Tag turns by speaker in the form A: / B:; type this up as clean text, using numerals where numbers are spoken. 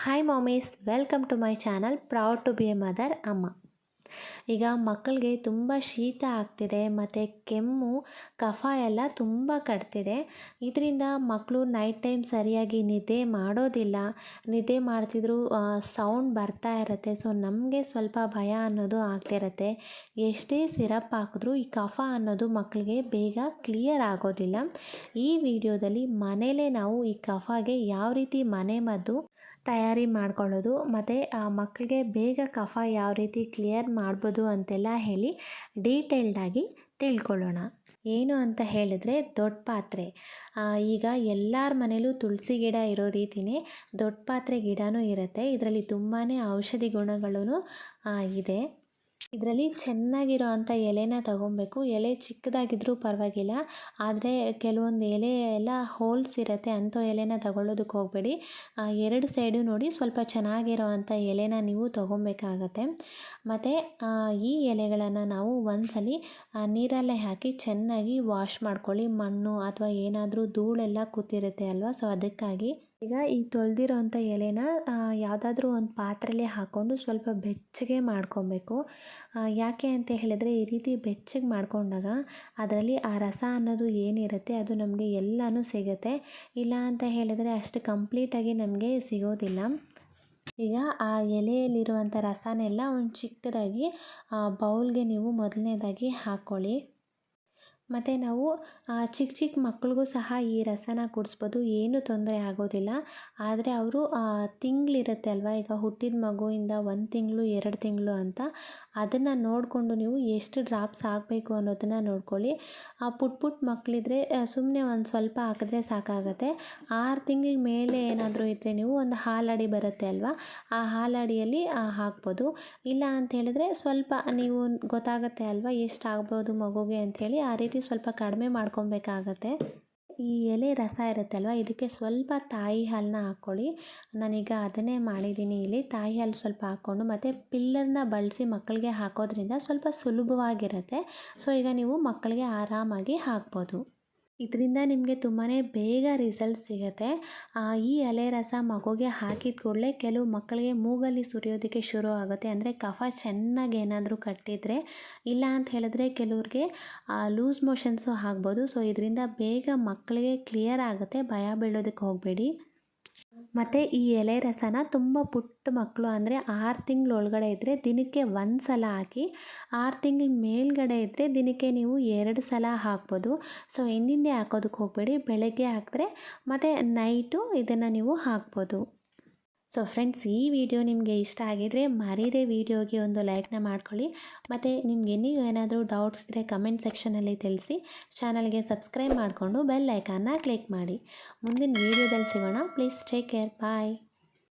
A: Hi mummies, welcome to my channel proud to be a mother ಅಮ್ಮ. ಈಗ ಮಕ್ಕಳಿಗೆ ತುಂಬ ಶೀತ ಆಗ್ತಿದೆ ಮತ್ತು ಕೆಮ್ಮು ಕಫ ಎಲ್ಲ ತುಂಬ ಕಟ್ತಿದೆ. ಇದರಿಂದ ಮಕ್ಕಳು ನೈಟ್ ಟೈಮ್ ಸರಿಯಾಗಿ ನಿದ್ದೆ ಮಾಡೋದಿಲ್ಲ. ನಿದ್ದೆ ಮಾಡ್ತಿದ್ರು ಸೌಂಡ್ ಬರ್ತಾ ಇರುತ್ತೆ. ಸೊ ನಮಗೆ ಸ್ವಲ್ಪ ಭಯ ಅನ್ನೋದು ಆಗ್ತಿರುತ್ತೆ. ಎಷ್ಟೇ ಸಿರಪ್ ಹಾಕಿದ್ರೂ ಈ ಕಫ ಅನ್ನೋದು ಮಕ್ಕಳಿಗೆ ಬೇಗ ಕ್ಲಿಯರ್ ಆಗೋದಿಲ್ಲ. ಈ ವಿಡಿಯೋದಲ್ಲಿ ಮನೇಲೇ ನಾವು ಈ ಕಫಗೆ ಯಾವ ರೀತಿ ಮನೆಮದ್ದು ತಯಾರಿ ಮಾಡ್ಕೊಳ್ಳೋದು ಮತ್ತು ಮಕ್ಕಳಿಗೆ ಬೇಗ ಕಫ ಯಾವ ರೀತಿ ಕ್ಲಿಯರ್ ಮಾಡ್ಬೋದು ಅಂತೆಲ್ಲ ಹೇಳಿ ಡೀಟೇಲ್ಡಾಗಿ ತಿಳ್ಕೊಳ್ಳೋಣ. ಏನು ಅಂತ ಹೇಳಿದ್ರೆ, ದೊಡ್ಡ ಪಾತ್ರೆ. ಈಗ ಎಲ್ಲರ ಮನೇಲೂ ತುಳಸಿ ಗಿಡ ಇರೋ ರೀತಿಯೇ ದೊಡ್ಡ ಪಾತ್ರೆ ಗಿಡನೂ ಇರುತ್ತೆ. ಇದರಲ್ಲಿ ತುಂಬಾ ಔಷಧಿ ಗುಣಗಳೂ ಇದೆ. ಇದರಲ್ಲಿ ಚೆನ್ನಾಗಿರೋ ಅಂಥ ಎಲೆನ ತಗೊಬೇಕು. ಎಲೆ ಚಿಕ್ಕದಾಗಿದ್ರೂ ಪರವಾಗಿಲ್ಲ, ಆದರೆ ಕೆಲವೊಂದು ಎಲೆ ಎಲ್ಲ ಹೋಲ್ಸ್ ಇರುತ್ತೆ, ಅಂಥ ಎಲೆನ ತಗೊಳ್ಳೋದಕ್ಕೆ ಹೋಗಬೇಡಿ. ಎರಡು ಸೈಡು ನೋಡಿ ಸ್ವಲ್ಪ ಚೆನ್ನಾಗಿರೋ ಅಂಥ ಎಲೆನ ನೀವು ತೊಗೊಬೇಕಾಗತ್ತೆ. ಮತ್ತು ಈ ಎಲೆಗಳನ್ನು ನಾವು ಒಂದ್ಸಲಿ ನೀರಲ್ಲೇ ಹಾಕಿ ಚೆನ್ನಾಗಿ ವಾಶ್ ಮಾಡ್ಕೊಳ್ಳಿ. ಮಣ್ಣು ಅಥವಾ ಏನಾದರೂ ಧೂಳೆಲ್ಲ ಕೂತಿರುತ್ತೆ ಅಲ್ವಾ, ಸೊ ಅದಕ್ಕಾಗಿ ಈಗ ಈ ತೊಳೆದಿರೋ ಅಂಥ ಎಲೆನ ಯಾವುದಾದ್ರೂ ಒಂದು ಪಾತ್ರೆಯಲ್ಲಿ ಹಾಕ್ಕೊಂಡು ಸ್ವಲ್ಪ ಬೆಚ್ಚಗೆ ಮಾಡ್ಕೊಬೇಕು. ಯಾಕೆ ಅಂತ ಹೇಳಿದರೆ, ಈ ರೀತಿ ಬೆಚ್ಚಗೆ ಮಾಡ್ಕೊಂಡಾಗ ಅದರಲ್ಲಿ ಆ ರಸ ಅನ್ನೋದು ಏನಿರುತ್ತೆ ಅದು ನಮಗೆ ಎಲ್ಲನೂ ಸಿಗುತ್ತೆ. ಇಲ್ಲ ಅಂತ ಹೇಳಿದರೆ ಅಷ್ಟು ಕಂಪ್ಲೀಟಾಗಿ ನಮಗೆ ಸಿಗೋದಿಲ್ಲ. ಈಗ ಆ ಎಲೆಯಲ್ಲಿರುವಂಥ ರಸನೆಲ್ಲ ಒಂದು ಚಿಕ್ಕದಾಗಿ ಬೌಲ್ಗೆ ನೀವು ಮೊದಲನೇದಾಗಿ ಹಾಕ್ಕೊಳ್ಳಿ. ಮತ್ತು ನಾವು ಚಿಕ್ಕ ಚಿಕ್ಕ ಮಕ್ಳಿಗೂ ಸಹ ಈ ರಸನ ಕುಡಿಸ್ಬೋದು, ಏನೂ ತೊಂದರೆ ಆಗೋದಿಲ್ಲ. ಆದರೆ ಅವರು ತಿಂಗಳಿರುತ್ತೆ ಅಲ್ವಾ, ಈಗ ಹುಟ್ಟಿದ ಮಗುವಿಂದ 1 ತಿಂಗಳು 2 ತಿಂಗಳು ಅಂತ, ಅದನ್ನು ನೋಡಿಕೊಂಡು ನೀವು ಎಷ್ಟು ಡ್ರಾಪ್ಸ್ ಹಾಕಬೇಕು ಅನ್ನೋದನ್ನು ನೋಡ್ಕೊಳ್ಳಿ. ಪುಟ್ಟ ಮಕ್ಕಳಿದ್ರೆ ಸುಮ್ಮನೆ ಒಂದು ಸ್ವಲ್ಪ ಹಾಕಿದ್ರೆ ಸಾಕಾಗತ್ತೆ. 6 ತಿಂಗಳ ಮೇಲೆ ಏನಾದರೂ ಇದ್ದರೆ ನೀವು ಒಂದು ಹಾಲಡಿ ಬರುತ್ತೆ ಅಲ್ವಾ, ಆ ಹಾಲಡಿಯಲ್ಲಿ ಹಾಕ್ಬೋದು. ಇಲ್ಲ ಅಂತ ಹೇಳಿದ್ರೆ ಸ್ವಲ್ಪ ನೀವು ಗೊತ್ತಾಗುತ್ತೆ ಅಲ್ವಾ ಎಷ್ಟು ಆಗ್ಬೋದು ಮಗುಗೆ ಅಂಥೇಳಿ, ಆ ರೀತಿ ಸ್ವಲ್ಪ ಕಡಿಮೆ ಮಾಡ್ಕೊಬೇಕಾಗತ್ತೆ. ಈ ಎಲೆ ರಸ ಇರುತ್ತೆ ಅಲ್ವ, ಇದಕ್ಕೆ ಸ್ವಲ್ಪ ತಾಯಿ ಹಾಲನ್ನ ಹಾಕ್ಕೊಳ್ಳಿ. ನಾನೀಗ ಅದನ್ನೇ ಮಾಡಿದ್ದೀನಿ. ಇಲ್ಲಿ ತಾಯಿ ಹಾಲು ಸ್ವಲ್ಪ ಹಾಕ್ಕೊಂಡು ಮತ್ತು ಪಿಲ್ಲರ್ನ ಬಳಸಿ ಮಕ್ಕಳಿಗೆ ಹಾಕೋದ್ರಿಂದ ಸ್ವಲ್ಪ ಸುಲಭವಾಗಿರುತ್ತೆ. ಸೊ ಈಗ ನೀವು ಮಕ್ಕಳಿಗೆ ಆರಾಮಾಗಿ ಹಾಕ್ಬೋದು. ಇದರಿಂದ ನಿಮಗೆ ತುಂಬಾ ಬೇಗ ರಿಸಲ್ಟ್ ಸಿಗುತ್ತೆ. ಈ ಎಲೆ ರಸ ಮಗುಗೆ ಹಾಕಿದ ಕೂಡಲೇ ಕೆಲವು ಮಕ್ಕಳಿಗೆ ಮೂಗಲ್ಲಿ ಸುರಿಯೋದಕ್ಕೆ ಶುರು ಆಗುತ್ತೆ. ಅಂದರೆ ಕಫ ಚೆನ್ನಾಗಿ ಏನಾದರೂ ಕಟ್ಟಿದರೆ, ಇಲ್ಲ ಅಂತ ಹೇಳಿದ್ರೆ ಕೆಲವ್ರಿಗೆ ಲೂಸ್ ಮೋಷನ್ಸು ಆಗ್ಬೋದು. ಸೊ ಇದರಿಂದ ಬೇಗ ಮಕ್ಕಳಿಗೆ ಕ್ಲಿಯರ್ ಆಗುತ್ತೆ, ಭಯ ಬೀಳೋದಕ್ಕೆ ಹೋಗಬೇಡಿ. ಮತ್ತು ಈ ಎಲೆ ರಸನ ತುಂಬ ಪುಟ್ಟ ಮಕ್ಕಳು ಅಂದರೆ 6 ತಿಂಗಳು ಒಳಗಡೆ ಇದ್ದರೆ ದಿನಕ್ಕೆ 1 ಸಲ ಹಾಕಿ, 6 ತಿಂಗಳ ಮೇಲ್ಗಡೆ ಇದ್ದರೆ ದಿನಕ್ಕೆ ನೀವು 2 ಸಲ ಹಾಕ್ಬೋದು. ಸೊ ಹಿಂದಿಂದೆ ಹಾಕೋದಕ್ಕೆ ಹೋಗಬೇಡಿ, ಬೆಳಗ್ಗೆ ಹಾಕಿದ್ರೆ ಮತ್ತು ನೈಟು ಇದನ್ನು ನೀವು ಹಾಕ್ಬೋದು. ಸೊ ಫ್ರೆಂಡ್ಸ್, ಈ ವಿಡಿಯೋ ನಿಮಗೆ ಇಷ್ಟ ಆಗಿದರೆ ಮರೀದೆ ವಿಡಿಯೋಗೆ ಒಂದು ಲೈಕ್ನ ಮಾಡ್ಕೊಳ್ಳಿ. ಮತ್ತು ನಿಮ್ಗೆ ಏನಾದರೂ ಡೌಟ್ಸ್ ಇದ್ದರೆ ಕಮೆಂಟ್ ಸೆಕ್ಷನಲ್ಲಿ ತಿಳಿಸಿ. ಚಾನಲ್ಗೆ ಸಬ್ಸ್ಕ್ರೈಬ್ ಮಾಡಿಕೊಂಡು ಬೆಲ್ ಐಕಾನ್ನ ಕ್ಲಿಕ್ ಮಾಡಿ. ಮುಂದಿನ ವೀಡಿಯೋದಲ್ಲಿ ಸಿಗೋಣ. Please take care. ಬಾಯ್.